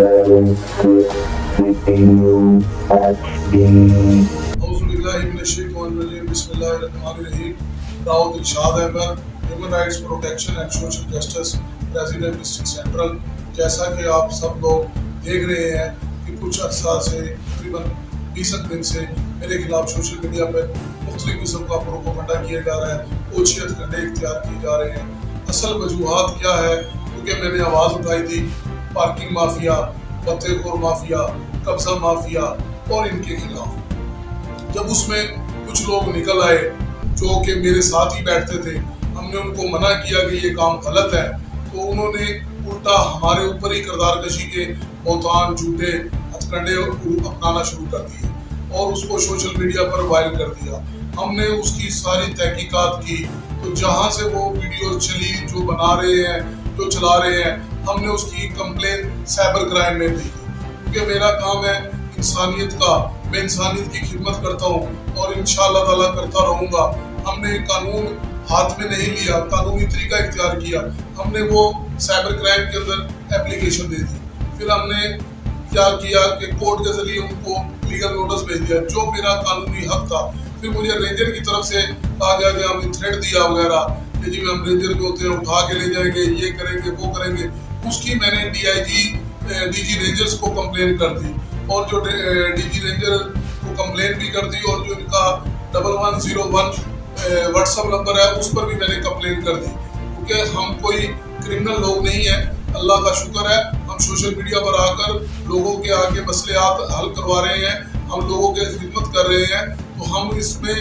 Dawood Irshad Ahmad, human rights protection and social justice, president district central. जैसा कि आप सब लोग देख रहे हैं कि कुछ अर्सा से तकरीबन 20 दिन से मेरे खिलाफ सोशल मीडिया पर मुख्तलिफ किस्म का प्रोपेगेंडा किया जा रहा है, ओछी हथकंडे इख्तियार किए जा रहे हैं। असल वजूहात क्या है? क्योंकि मैंने आवाज़ उठाई थी पार्किंग माफिया, पत्तेखोर माफिया, कब्जा माफिया और इनके खिलाफ। जब उसमें कुछ लोग निकल आए जो कि मेरे साथ ही बैठते थे, हमने उनको मना किया कि ये काम गलत है, तो उन्होंने उल्टा हमारे ऊपर ही किरदार कशी के बोतान, झूठे हथकंडे अपनाना शुरू कर दिए और उसको सोशल मीडिया पर वायरल कर दिया। हमने उसकी सारी तहकीकात की, तो जहाँ से वो वीडियो चली, जो बना रहे हैं, जो चला रहे हैं, हमने उसकी कंप्लेन साइबर क्राइम में दी। क्योंकि मेरा काम है इंसानियत का, मैं इंसानियत की खिदमत करता हूँ और इंशाअल्लाह ताला करता रहूँगा। हमने कानून हाथ में नहीं लिया, कानूनी तरीका इख्तियार किया, हमने वो साइबर क्राइम के अंदर एप्लीकेशन दे दी। फिर हमने क्या किया कि कोर्ट के जरिए उनको लीगल नोटिस भेज दिया, जो मेरा कानूनी हक था। फिर मुझे रेंजर की तरफ से कहा गया कि हमें थ्रेट दिया वगैरह कि जी हम रेंजर के होते हैं, उठा के ले जाएंगे, ये करेंगे, वो करेंगे। उसकी मैंने डीजी रेंजर्स को कंप्लेन कर दी और जो डीजी रेंजर को कंप्लेन भी कर दी और जो इनका 1101 व्हाट्सअप नंबर है उस पर भी मैंने कंप्लेन कर दी। क्योंकि हम कोई क्रिमिनल लोग नहीं है, अल्लाह का शुक्र है हम सोशल मीडिया पर आकर लोगों के आगे मसलेहात हल करवा रहे हैं, हम लोगों की खिदमत कर रहे हैं। तो हम इसमें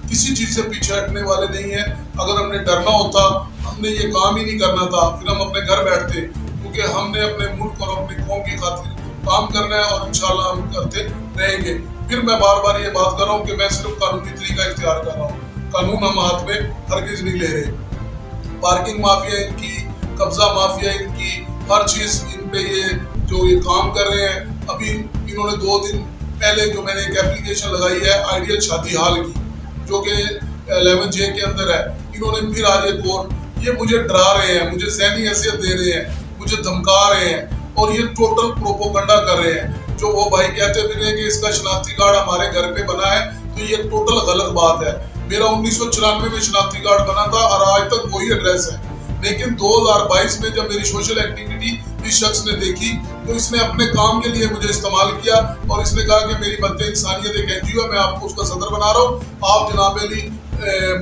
किसी चीज़ से पीछे हटने वाले नहीं हैं। अगर हमने डरना होता, हमने ये काम ही नहीं करना था, फिर हम अपने घर बैठते। क्योंकि हमने अपने मुल्क और अपनी कौम की खातिर काम करना है और इंशाल्लाह हम करते रहेंगे। फिर मैं बार बार ये बात कर रहा हूँ कि मैं सिर्फ कानूनी तरीका इख्तियार कर रहा हूँ, कानून हम हाथ में हरगिज नहीं ले रहे। पार्किंग माफिया इनकी, कब्जा माफिया इनकी, हर चीज़ इन पे ये काम कर रहे हैं। अभी इन्होंने 2 दिन पहले जो मैंने एक एप्लीकेशन लगाई है आइडियल शादी हाल की, जो कि 11J के अंदर है, इन्होंने फिर आज एक और ये मुझे डरा रहे हैं, मुझे ज़हनी हैसियत दे रहे हैं, मुझे धमका रहे हैं और ये टोटल प्रोपेगेंडा कर रहे हैं। जो वो भाई कहते भी हैं कि इसका शनाख्ती कार्ड हमारे घर पे बना है, तो ये टोटल गलत बात है। मेरा 1994 में शनाख्ती कार्ड बना था और आज तक वही एड्रेस है। लेकिन 2022 में जब मेरी सोशल एक्टिविटी इस शख्स ने देखी तो इसने अपने काम के लिए मुझे इस्तेमाल किया और इसने कहा कि मेरी बनते इंसानियत एक NGO है, मैं आपको उसका सदर बना रहा हूँ, आप जनाब अली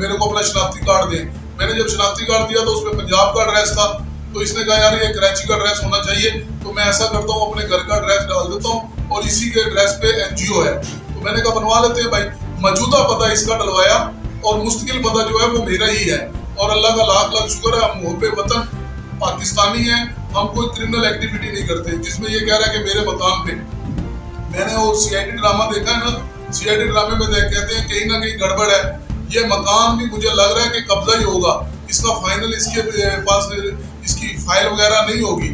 मेरे को अपना शनाख्ती कार्ड दें। मैंने जब शनाख्ती कार्ड दिया तो उसमें पंजाब का एड्रेस था, तो इसने कहा यार ये कराची का एड्रेस होना चाहिए। तो मैं ऐसा करता हूँ अपने घर का एड्रेस डाल देता हूँ और इसी के एड्रेस पे NGO है। तो मैंने कहा बनवा लेते हैं भाई। मौजूदा पता इसका डलवाया और मुस्तकिल पता जो है वो मेरा ही है और अल्लाह का लाख लाख शुक्र है हम मुहब्बे वतन पाकिस्तानी हैं, हम कोई क्रिमिनल एक्टिविटी नहीं करते। जिसमें ये कह रहा है कि मेरे मकान पे, मैंने वो CID ड्रामा देखा है ना, CID ड्रामे में कहते हैं कहीं ना कहीं गड़बड़ है। ये मकान भी मुझे लग रहा है कि कब्जा ही होगा, इसका फाइनल इसके पास इसकी फाइल वगैरह नहीं होगी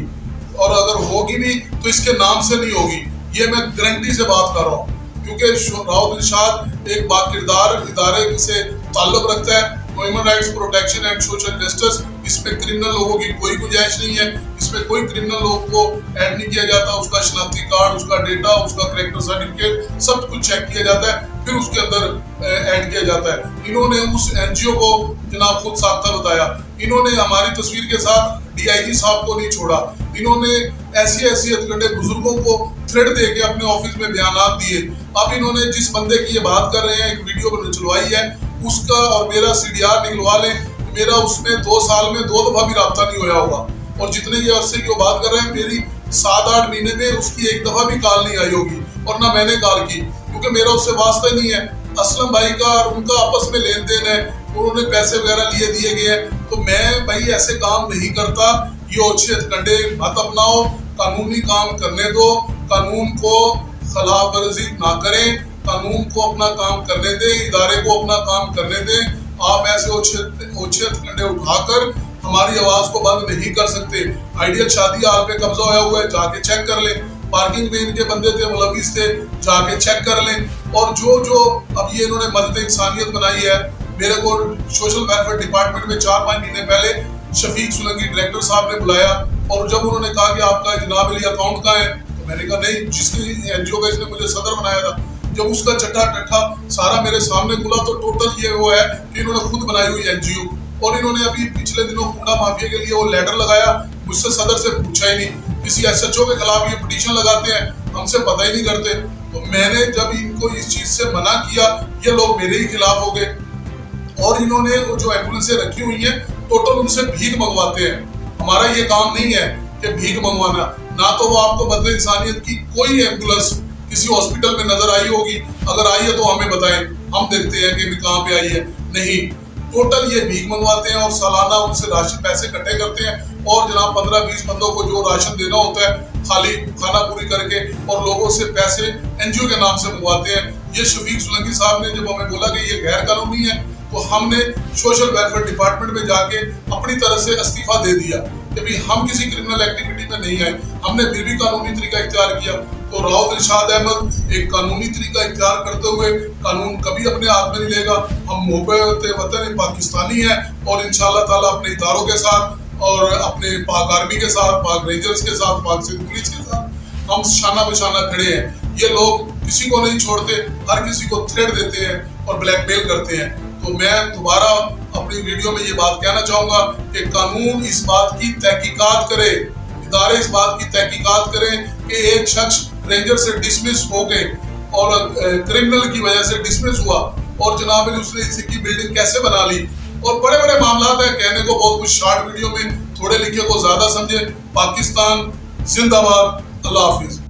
और अगर होगी नहीं तो इसके नाम से नहीं होगी। ये मैं गारंटी से बात कर रहा हूँ क्योंकि दाऊद इरशाद एक बाकिरदार इदारे से ताल्लुक रखता है, human rights protection and social justice. इसमें क्रिमिनल लोगों की कोई गुंजाइश नहीं है, इसमें कोई क्रिमिनल लोग को ऐड नहीं किया जाता। उसका शनाख्ती कार्ड, उसका डेटा, उसका करेक्टर सर्टिफिकेट सब कुछ चेक किया जाता है, फिर उसके अंदर ऐड किया जाता है। इन्होंने उस NGO को जनाब खुद साख्ता बताया, इन्होंने हमारी तस्वीर के साथ DIG साहब को नहीं छोड़ा, इन्होंने ऐसी हथकंडे बुजुर्गों को थ्रेड दे के अपने ऑफिस में बयान दिए। अब इन्होंने जिस बंदे की ये बात कर रहे हैं, एक वीडियो चलवाई है, उसका और मेरा CDR निकलवा लें। मेरा उसमें 2 साल में 2 दफा भी रब्ता नहीं होया होगा और जितने ये अरसे की बात कर रहे हैं, मेरी 7-8 महीने में उसकी एक दफा भी कॉल नहीं आई होगी और ना मैंने कॉल की, क्योंकि मेरा उससे वास्ता ही नहीं है। असलम भाई का और उनका आपस में लेन देन है, उन्होंने पैसे वगैरह दिए गए हैं, तो मैं भाई ऐसे काम नहीं करता। ये ओछे हथकंडे मत अपनाओ, कानूनी काम करने दो, कानून को खिलाफ वर्जी ना करें, कानून को अपना काम करने दें, इदारे को अपना काम करने दें। आप ऐसे ओछे हथकंडे उठाकर हमारी आवाज को बंद नहीं कर सकते। आइडियल शादी हाल पे कब्जा होया हुआ है, जाके चेक कर लें। पार्किंग में इनके बंदे थे, मुलविस थे, जाके चेक कर लें। और जो अब ये इन्होंने मदद इंसानियत बनाई है, मेरे को सोशल वेलफेयर डिपार्टमेंट में 4-5 महीने पहले शफीक सोलंकी डायरेक्टर साहब ने बुलाया और जब उन्होंने कहा कि आपका जनाब अली अकाउंट कहाँ है, तो मैंने कहा नहीं, जिसकी एनजीओ का इसने मुझे सदर बनाया था। जब उसका चट्टा टट्ठा सारा मेरे सामने खुला तो टोटल ये वो है कि इन्होंने खुद बनाई हुई एनजीओ, और इन्होंने अभी पिछले दिनों कूड़ा माफिया के लिए वो लेटर लगाया, मुझसे सदर से पूछा ही नहीं। किसी एसएचओ के खिलाफ ये पिटीशन लगाते हैं, हमसे पता ही नहीं करते। तो मैंने जब इनको इस चीज से मना किया, ये लोग मेरे ही खिलाफ हो गए और इन्होंने वो जो एम्बुलेंसें रखी हुई हैं टोटल उनसे भीख मंगवाते हैं। हमारा ये काम नहीं है कि भीख मंगवाना, ना तो वो आपको बदले इंसानियत की कोई एम्बुलेंस किसी हॉस्पिटल में नजर आई होगी, अगर आई है तो हमें बताएं, हम देखते हैं कि कहाँ पे आई है। नहीं, टोटल ये भीख मंगवाते हैं और सालाना उनसे राशन पैसे इकट्ठे करते हैं और जनाब 15-20 बंदों को जो राशन देना होता है खाली खाना पूरी करके और लोगों से पैसे एनजीओ के नाम से मंगवाते हैं। ये शफीक सोलंकी साहब ने जब हमें बोला कि ये गैर कानूनी है, तो हमने सोशल वेलफेयर डिपार्टमेंट में जाके अपनी तरफ से इस्तीफा दे दिया कि भाई हम किसी क्रिमिनल एक्टिविटी में नहीं आए, हमने फिर भी कानूनी तरीका इख्तियार किया। तो राव दिलशाद अहमद एक कानूनी तरीका इख्तियार करते हुए कानून कभी अपने हाथ में नहीं लेगा। हम मुहब्बत वतन पाकिस्तानी हैं और इंशाअल्लाह ताला अपने इदारों के साथ और अपने पाक आर्मी के साथ, पाक रेंजर्स के साथ, पाक सिंध पुलिस के साथ हम शाना बशाना खड़े हैं। ये लोग किसी को नहीं छोड़ते, हर किसी को थ्रेट देते हैं और ब्लैकमेल करते हैं। तो मैं दोबारा अपनी वीडियो में ये बात कहना चाहूंगा कि कानून इस बात की तहकीकात करे, इदारे इस बात की तहकीकात करें कि एक शख्स रेंजर से डिसमिस हो गए और क्रिमिनल की वजह से डिसमिस हुआ और जनाब उसने इसकी बिल्डिंग कैसे बना ली, और बड़े बड़े मामला है, कहने को बहुत कुछ शॉर्ट वीडियो में, थोड़े लिखे को ज्यादा समझे। पाकिस्तान जिंदाबाद। अल्लाह हाफिज।